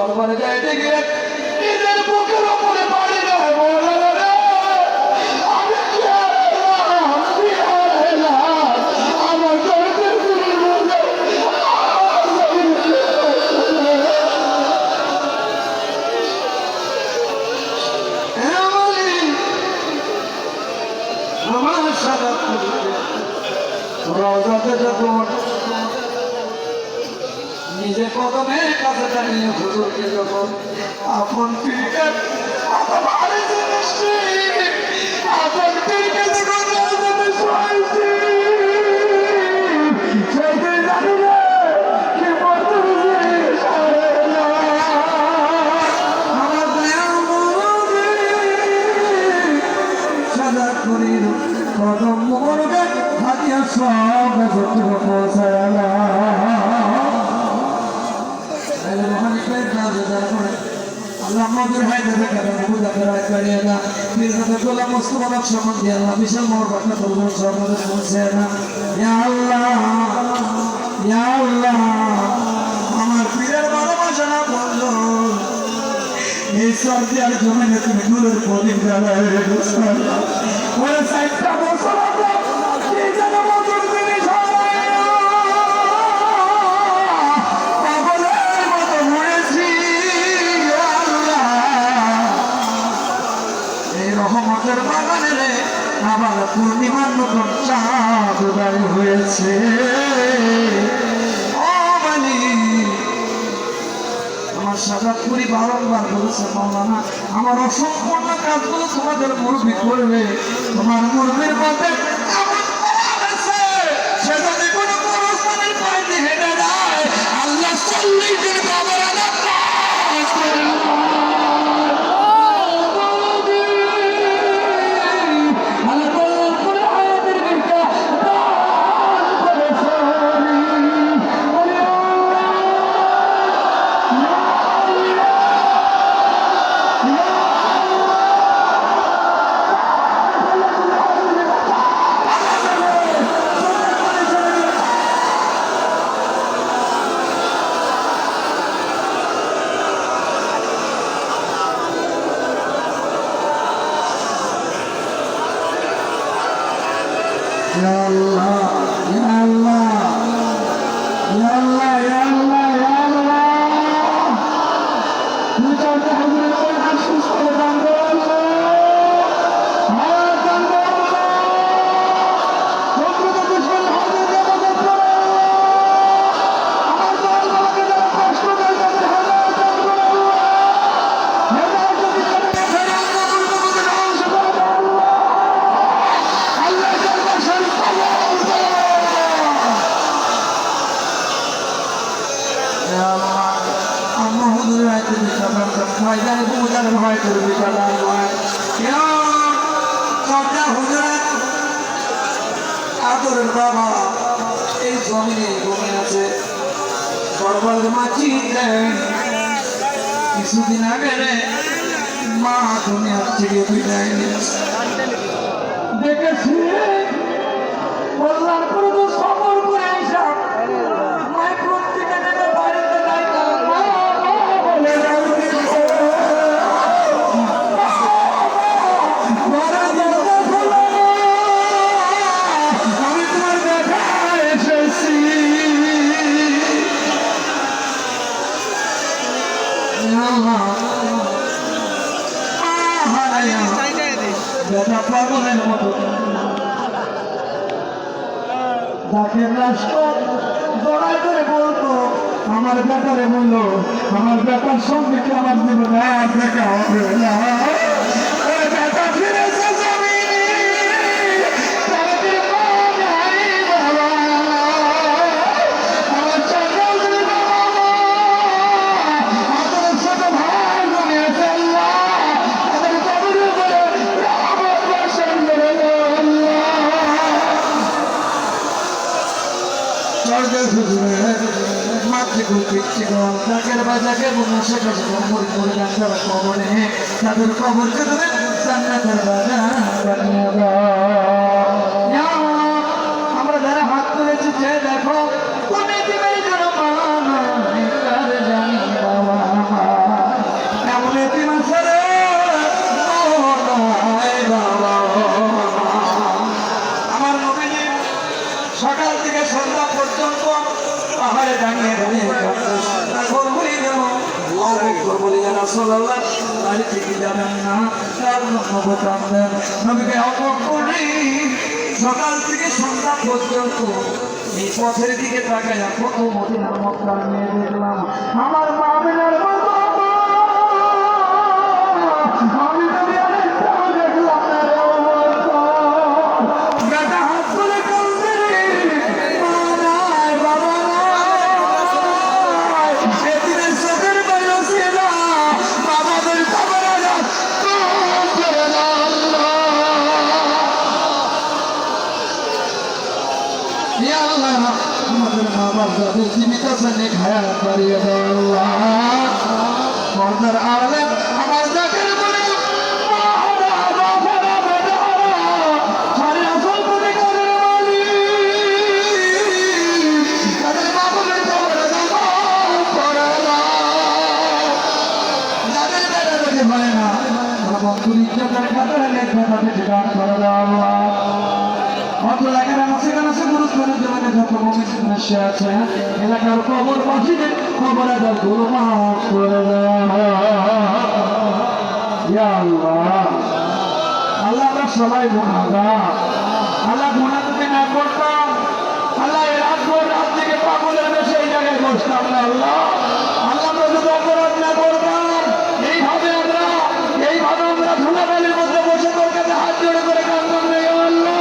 দরবারে যাইতে গিয়ে নিজের বুকের উপরে পাড়ি দেয় মৌলানা আমি কি আমার দরদের আমার সাদা রওজাতে যখন নিজে কদমের কাছে দাঁড়িয়ে হুজুরকে যখন আপন পীরকে আপন পীরকে যখন রওজাতে শোয়াইছি সেইদিন জানি না কি বলতে আমার দয়াল সাদা করিল কদম মোরগে হাতিয়া সব একত্র পৌঁছায়ালা আল্লাহ আমাদের হায়দারে কারণে বুঝাতে রাখতে পারিয়ে না নির্গত গোলাম মুস্তফা সম্মান দিয়ে আল্লাহ বিশাল মোর বাটনা করবেন সব আমাদের পৌঁছে না ইয়া আল্লাহ আমার পীরের ভালোবাসা না বললো এই সর্দি আর জমিনে তুমি নূরের প্রদীপ জ্বালায় রেখেছো ওরা 60টা বছর রহমতের বাগানে রে আবার পূর্ণিমার নতুন চাঁদ উদয় হয়েছে ও বালি আমার সাদাতপুরি বারংবার বলেছে মাওলানা আমার অসম্পূর্ণ কাজগুলো তোমাদের মুরব্বি করবে তোমার মুরব্বির মধ্যে সে যদি কোনো পরস্পরের পায়ে হেঁটে যায় আল্লাহ 40 দিন কবর আজাব Ya Allah, Ya Allah, Ya Allah, Ya Allah, Ya Allah. Mücadele hazırlıkları haksız konudan doğru. Hayattan doğru. Toplumda düşmanın hazırlığı mezat doğru. Ama doğru bakıda başka bölgede hayattan doğru. Mezarda dikkat et. Ferahında burada bugün olsun Allah. Allah kardeşim. Allah hudur ayet edilmişler. Faydalı bu kadar hayat edilmişler. Ya Sabda hudur আদরের বাবা এই জমিনে ঘুমিয়ে আছে বড় মাছি কিছুদিন আগে মা দুনিয়ার থেকে বিদায় নিয়েছে দেখেছি বললাম পুরো তো সফর করে আইসা মায়ের প্রত্যেকে নেবে বাড়িতে যাইতে আমি তোমার দেখা এসেছি বেটা পাগলের মতো ডাকের রাষ্ট্র দৌড়াই করে বলতো আমার বেটারে বলল আমার বেটার সঙ্গে কি আমার জীবনে আর দেখা হবে না বেটা ফিরেছে তাদের কবরকে তুমি জান্নাতের বাগান বানিয়ে দাও আমরা যারা হাত তুলেছি যে দেখো তুমি দিবে যেন জানি বাবা থেকে যাবেন না, তার নবতাম দেন। নবীকে অপক করি সকাল থেকে সন্ধ্যা পর্যন্ত এই পথের দিকে তাকায় কত মদিনার মক্কার মেয়ে দেখলাম। আমার মা আমিনার মতো আমি নবী আলাইহিসসালাম দেখলাম না রে বাবা। বেটা হাত তুলে কাঁদছে রে, মা নাই, বাবা নাই। সেদিনের চোখের বাইরে ছিল বাবাদের খবর করে না আল্লাহ। ইয়া আল্লাহ, আমাদের মা বাপ যাদের জীবিত আছে নেক হায়াত বাড়িয়ে দাও আল্লাহ। পর্দার আড়ালে আমার জাকের বলে হয় না এলাকার খবর বাসীদের খবর আদার গুরু মাফ করে আল্লাহ। আল্লাহ আমরা সবাই গুনাহগার, আল্লাহ গুনাহ যদি না করতাম, আল্লাহ এই রাত ভোর রাত থেকে পাগলের বেশি এই জায়গায় বসতাম না আল্লাহ। আল্লাহ আমরা যদি অপরাধ না করতাম, এইভাবে আমরা ধুলাবালির মধ্যে বসে তোর কাছে হাত জোড়ে করে কাঁদতাম না আল্লাহ।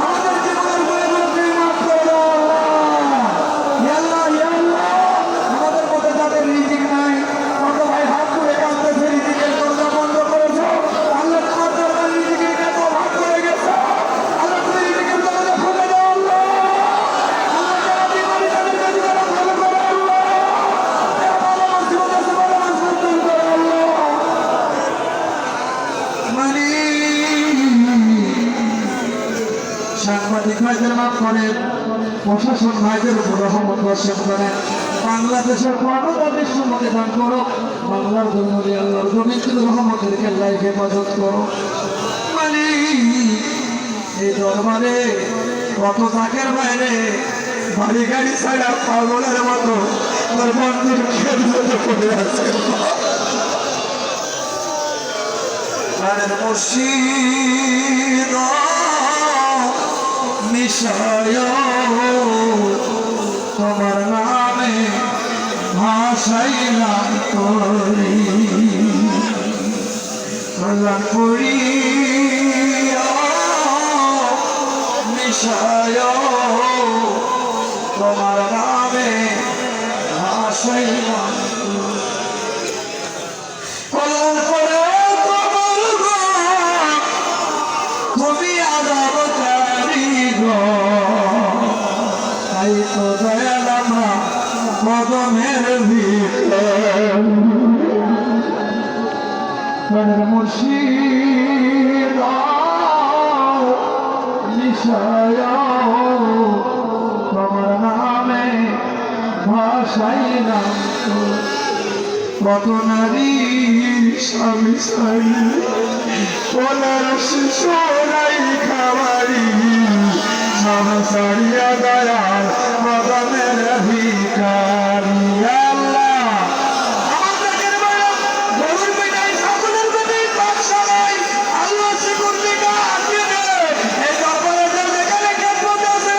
আমাদের জীবনের গুনাহগুলো তুমি মাফ করে দাও আল্লাহ। আমাদের মধ্যে যাদের রিজিক নাই, কত ভাই হাত তুলে কাঁদতেছে, রিজিকের দরজা বন্ধ করেছো আল্লাহ। তোমার দরজা রিজিকের এত ভাগ করে গেছে আল্লাহ, তুমি রিজিকের দরজা খুলে দাও আল্লাহ। আল্লাহ যারা বিমারি তাদের কাছে তারা ভালো করে আল্লাহ। ভালো মানুষ আছে, ভালো মানুষ করে আল্লাহ। সাংবাদিক ভাইদের মাফ করেন, প্রশাসন ভাইদের উপর রহমত বর্ষণ করেন। বাংলাদেশের কোয়াটা বিশ্বমতে দান করো, বাংলার জমি আল্লাহর জমি কিন্তু রহমতের কেল্লায় হেফাজত করো। এই দরবারে কত থাকের বাইরে বাড়ি গাড়ি ছাড়া পাগলের মতো তোর বন্ধুর খেলতে পড়ে আছে। মুর্শিদ নিশায় তোমার নামে ভাসাইলাম করি কল্যাণ করি নিশায় তোমার নামে ভাসাইলাম কল্যাণ করে তুমি আদব তাই তো দয়াল আমরা কদমের ভিতরে মুর্শিদ নিশায় তোমার নামে ভাসাইলাম কত নারী স্বামী সারি ওনার শিশুরাই খাবারি সারিয়া দয়াল কদমের ভিখারি আল্লাহ। আমাদের গরুর পিঠাই সকলের প্রতি পাঠশালায় আল্লাহ শিকুর পিঠা দিয়ে এই দরবারের যেখানে খেদমত আছে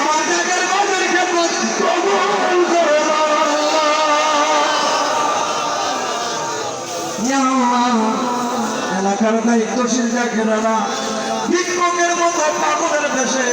আমাদের বাজার খেদমত কবুল করে আল্লাহ। এলাকার দায়িত্বশীল জাকেরারা ভিক্ষুকের মতো পাগলের দেশে